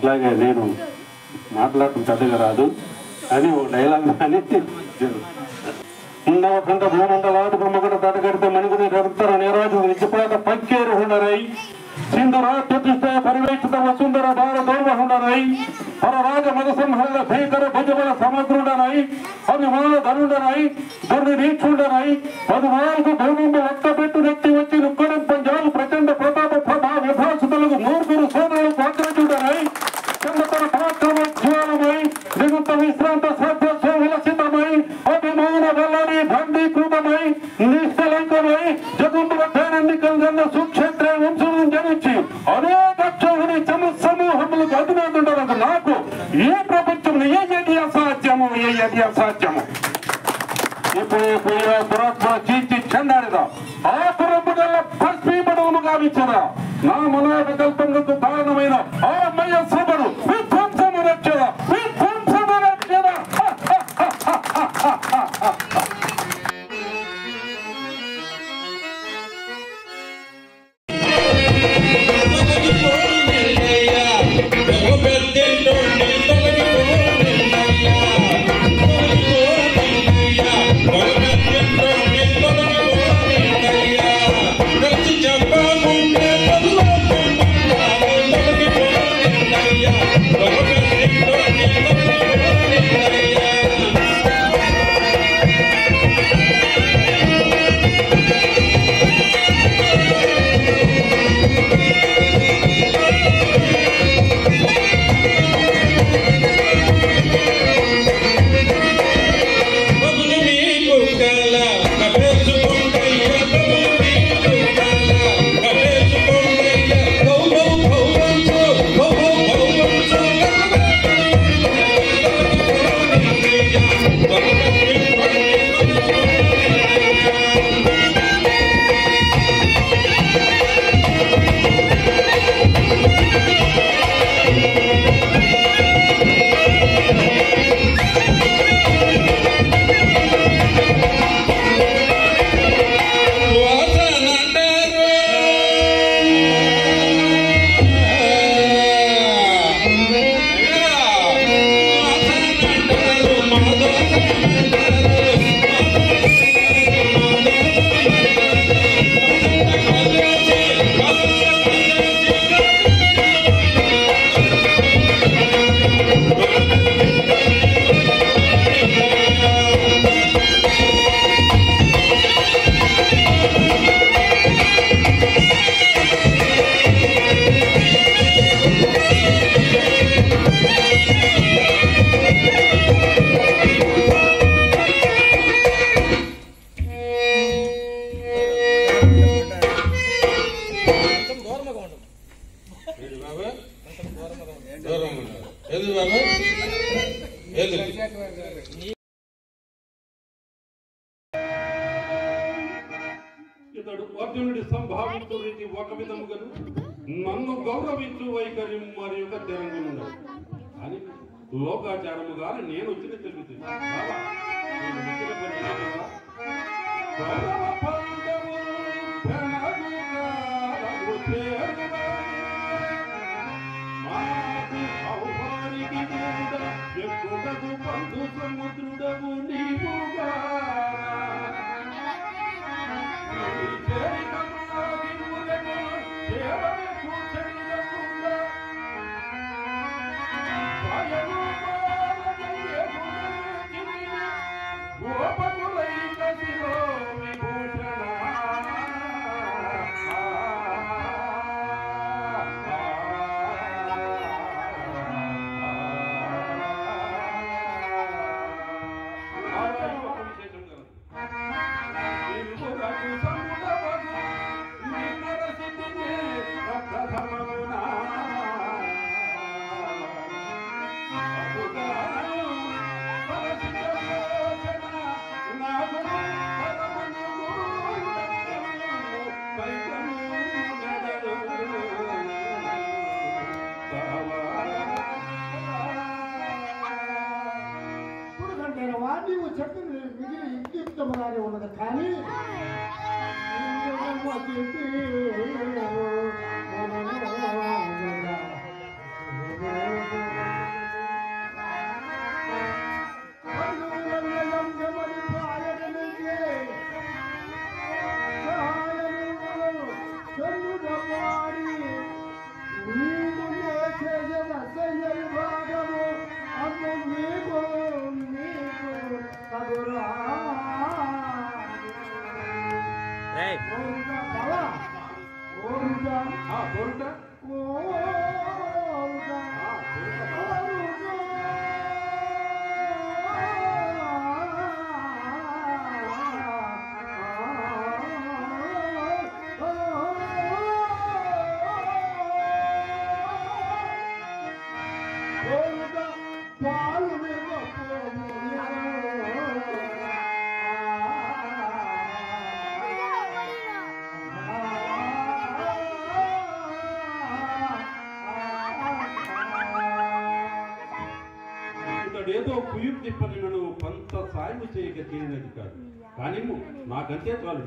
అట్లాగే నేను మాట్లాడటం పెద్దగా రాదు అని ఓ డైలాగ్ అని కంట భూమండలాది బ్రహ్మగడ తటగడితే మణిగుని నిరంతర నిరాజు నిజపాత పక్కేరు ఉండరై సింధుర ప్రతిష్ట పరివేక్షిత వసుంధర భారదౌర్వ ఉండరై పరరాజ మదసింహల భీకర భుజబల సమగ్రుడనై అభిమాన ధనుడనై దుర్ని నీక్షుడనై 14 భూమింబ ఒక్కబెట్టు నెత్తి వచ్చి నుక్కడం పంజాలు ప్రచండ ప్రతాప ప్రభా విభాసుతులకు మూర్ఖులు సోదరులకు అగ్రజుడనై చంద్రతర పరాక్రమ జ్వాలమై నిగుత విశ్రాంత శ్రద్ధ విలసితమై అభిమాన వల్లని బందీకృతమై నిష్కలంకమై జగుంబుల దైనందికంగా సుక్షేత్ర వంశం జనించి అనేక క్షోభని సమూహములకు అధినేతుంటారు. నాకు ఈ ప్రపంచంలో ఏది అసాధ్యము ఇప్పుడు దురాత్మ చీచి చెందాడిదా ఆ పురముగల భస్మీపడమును గావించదా నా మనోవికల్పములకు కారణమైన ఆ మయ సభను విధ్వంసము రక్షద. ఇతడు అర్జునుడి సంభావించు రీతి ఒక విధముగాను నన్ను గౌరవించు వైఖర్యం మరి యొక్క తెరంగముండవు అని లోకాచారముగా నేను వచ్చిన తెలుగుతుంది. బంధు సముద్రుడవు నీవుగా చెప్పింది మిగిలి ఇంకిప్తముగానే ఉన్నది కానీ ఏదో కుయుక్ తిప్పని నన్ను కొంత సాయం చేయక చేయనది కాదు, కానీ నాకంతే చాలు.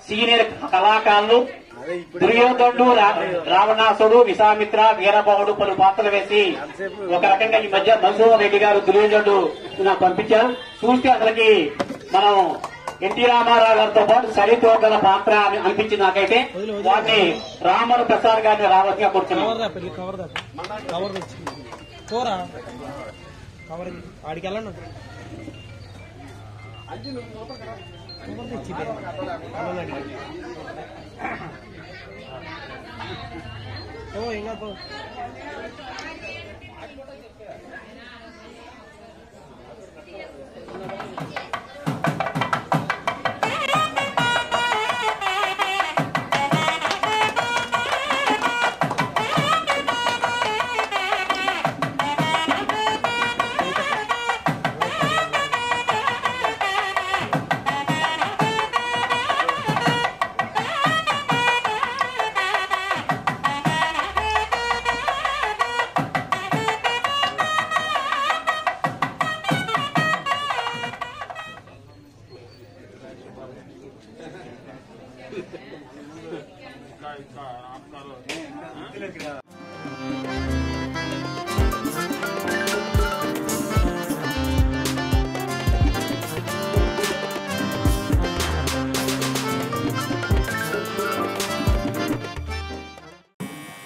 సీనియర్ కళాకారులు దుర్యోధనుడు, రావణాసుడు, విశ్వామిత్ర, వీరభవుడు పలు పాత్రలు వేసి ఒక రకంగా ఈ మధ్య మధుసూదన్ రెడ్డి గారు దుర్యోధనుడు నాకు పంపించారు. చూస్తే అసలుకి మనం ఎన్టీ రామారావు గారితో పాటు సరితోగల పాత్ర అనిపించింది నాకైతే. వాటిని రామను ప్రసాద్ గారిని రావాల్సిగా కూర్చున్నాం.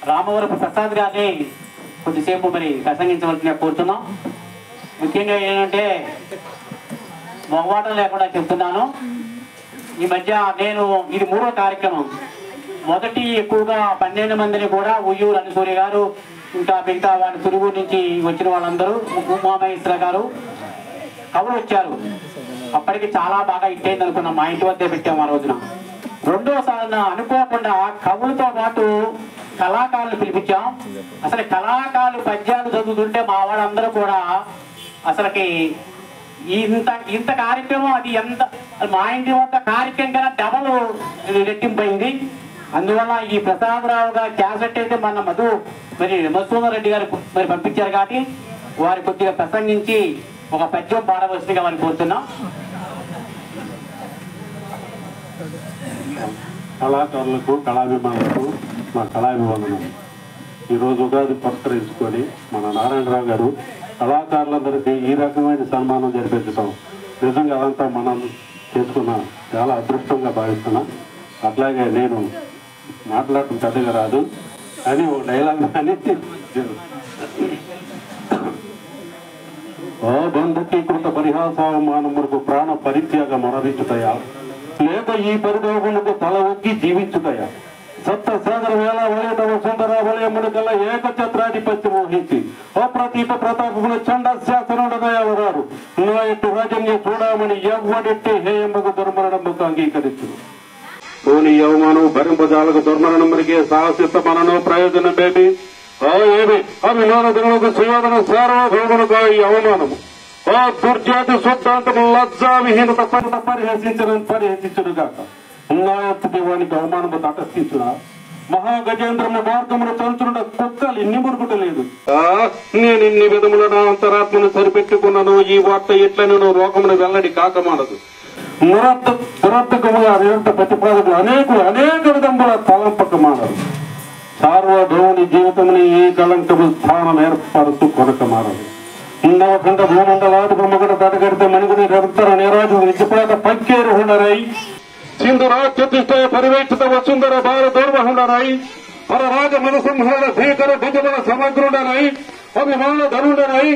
రామవరపు ప్రసాద్ గారిని కొద్దిసేపు మరి ప్రసంగించవలసిన కోరుతున్నాం. ముఖ్యంగా ఏంటంటే మొహమాటం లేకుండా చెప్తున్నాను. ఈ మధ్య నేను ఇది 3వ కార్యక్రమం. మొదటి ఎక్కువగా 12 మందిని కూడా ఉయ్యూరు అనుసూరి గారు, ఇంకా మిగతా వాళ్ళ తిరుగు నుంచి వచ్చిన వాళ్ళందరూ, ఉమామహేశ్వర గారు కవులు వచ్చారు. అప్పటికి చాలా బాగా ఇట్టయింది అనుకున్నాం. మా ఇంటి వద్దే పెట్టాము ఆ రోజున. రెండోసారి అనుకోకుండా కవులతో పాటు కళాకారులు పిలిపించాం. అసలు కళాకారులు పద్యాలు చదువుతుంటే మా వాళ్ళందరూ కూడా అసలుకి ఇంత కార్యక్రమం, అది ఎంత మా ఇంటి వద్ద కార్యక్రమం కన్నా డబల్ రెట్టింపైంది. అందువల్ల ఈ ప్రసాదరావు గారి క్యాసెట్ అయితే మన మధుసూదన్ రెడ్డి గారు మరి పంపించారు కాబట్టి వారి కొద్దిగా ప్రసంగించి ఒక పద్యం పాడవలసిందిగా వారిని కోరుతున్నాం. కళాకారులకు, కళాభిమానులకు మా కళాభివందనం. ఈరోజు ఉగాది పురస్కరించుకొని మన నారాయణరావు గారు కళాకారులందరికీ ఈ రకమైన సన్మానం జరిపించడం నిజంగా అదంతా మనం చేసుకున్న చాలా అదృష్టంగా భావిస్తున్నా. అట్లాగే నేను మాట్లాడటం పెద్దగా రాదు అని ఓ డైలాగ్ అని బంధుకీకృత పరిహాసమానములకు ప్రాణ పరిత్యాగ మొనరించుతాయా, లేక ఈ పరిదోగులకు తల ఒక్కి జీవించుతాయా, సప్త సాగర వేళ వలయతవ సుందర వలయమును కల్లా ఏకఛత్రాధిపత్యం వహించి అప్రతీప ప్రతాపమున చండ శాసనుడదయాలరాడు నా ఎట్టు రాజన్య చూడమని ఎవ్వడెట్టి హేయమ్మకు దుర్మరణముకు అంగీకరించు. ఓని యవమాను భరింపజాలకు దుర్మరణమునికే సాహసిత మనను ప్రయోజనమేమి ఏమి అభిమాన దినములకు సుయోధన సార్వభౌమునుగా ఈ అవమానము ఆ దుర్జాతి శుద్ధాంతము లజ్జా విహీనత పరిహసించుడుగాక. ఉన్నాయత్తుటి వానికి అవమానము తటస్థించుడా. మహాగజేంద్రము మార్గమును చంచునుడ కుక్కలు ఇన్ని మురుగుటలేదు. నేను ఇన్ని విధముల నా అంతరాత్మను సరిపెట్టుకున్నాను. ఈ వార్త ఎట్లనో రోగమును వెల్లడి కాకమానదు. దురర్థకముగా నిరంతర ప్రతిపాదకులు అనేక విధముల తలంపకమానరు. సార్వభౌముని జీవితముని ఈ కళంకము స్థానం ఏర్పరుస్తూ కొనకమానదు. నవఖండ భూమండలాది మొగట తడగడితే మణిగుని నిరంతర నీరాజు నిజపాత పక్కేరు ఉండరై సింధురాత్యుతిష్ఠయ పరివేక్షిత వసుందర భార దౌర్వహుండరై పరరాజ మనసంహరణ భీకర భుజముల సమగ్రుడనై అభిమాన ధనుడనై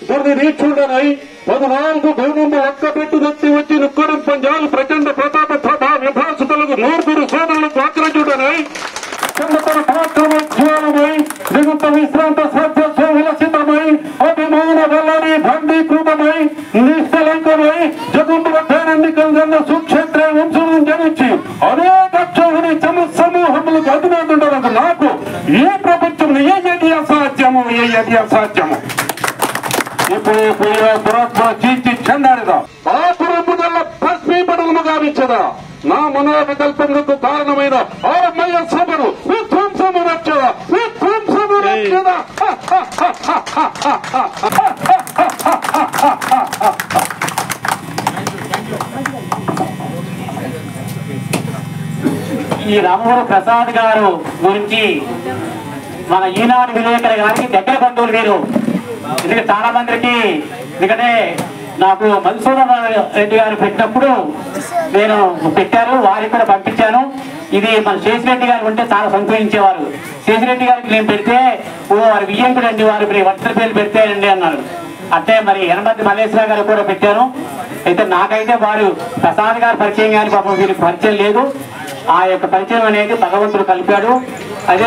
దుర్నిరీక్షుడనై 14 భూములు ఒక్కపెట్టు నెత్తి వచ్చి నుక్కడం పంజాలు ప్రచండ ప్రతాప ప్రభా విభాసులకు నూర్గురు సోదరులకు అగ్రజుడనై చంద్రతర పరాక్రమోజ్వలమై నిగుత విశ్రాంత సత్య విలసితమై అభిమాన వల్లరి భండీకృతమై నిష్కలంకమై జగుంబుల పేరెన్నికల సుక్షేత్ర వంశం జనించి అనేక క్షోభని సమూహములకు అధినేతుండదు. నాకు ఈ ప్రపంచంలో ఏది అసాధ్యము ఇప్పుడు దురాత్మ చీచి చెందాడిదా ఆపురముదల్ల భస్మీపడము గావించదా. నా మనోవికల్పములకు కారణమైన ఆరమయ్య సభను విధ్వంసము రక్షదా. ఈ రామూరు ప్రసాద్ గారు గురించి మన ఈనాడు విలేకరు గారికి దగ్గర బంధువులు వీరు. ఎందుకంటే చాలా మందికి ఎందుకంటే నాకు మధుసూదన్ రెడ్డి గారు పెట్టినప్పుడు నేను పెట్టారు, వారికి కూడా పంపించాను. ఇది మన శేషిరెడ్డి గారు ఉంటే చాలా సంతోషించేవారు. శేషిరెడ్డి గారికి నేను పెడితే వారు వియ్యంకుడండి, వారు వత్సల పేర్లు పెడితేనండి అన్నారు. అంటే మరి యనమతి మల్లేశ్వర గారు కూడా పెట్టాను. అయితే నాకైతే వారు ప్రసాద్ గారు పరిచయం కానీ పాపం వీరికి పరిచయం లేదు. ఆ యొక్క పరిచయం అనేది భగవంతుడు కలిపాడు. అదే